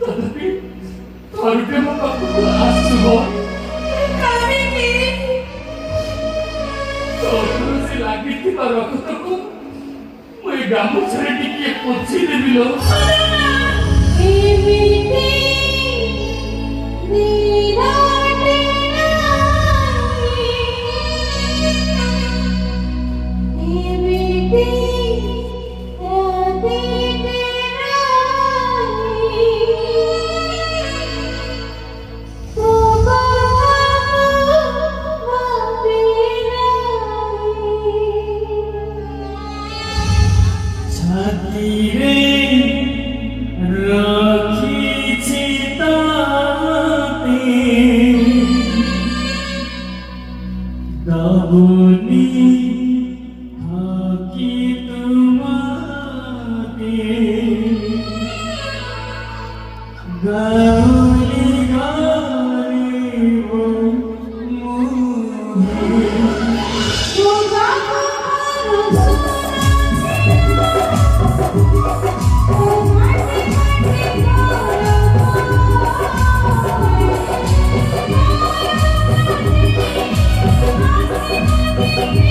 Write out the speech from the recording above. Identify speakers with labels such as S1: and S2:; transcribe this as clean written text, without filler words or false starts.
S1: तथापि थरुटे म पाखକୁ आसुब
S2: କାହିଁକି
S1: ତୋର ସେ ଲାଗିଥିବା ରକ୍ତକୁ ମୁଁ ଏ ଗାମୁଛାରେ ଟିକିଏ ପୋଛି ଦେବି ଲୋ।
S2: ଏମିତି ନିରାଟେ ନାହିଁ ଏମିତି ରାତିଟେ ନାହିଁ ତୋ କଥା ଭାବି ନାହିଁ
S1: ଛାତିରେ ରଖିଛି ତାତେ ଦବୁନି ଠକି ତୁମତେ ଗାଉଲି ଗରିବ ମୁହେ
S2: ତୋ କଥା ଭରସା Thank you.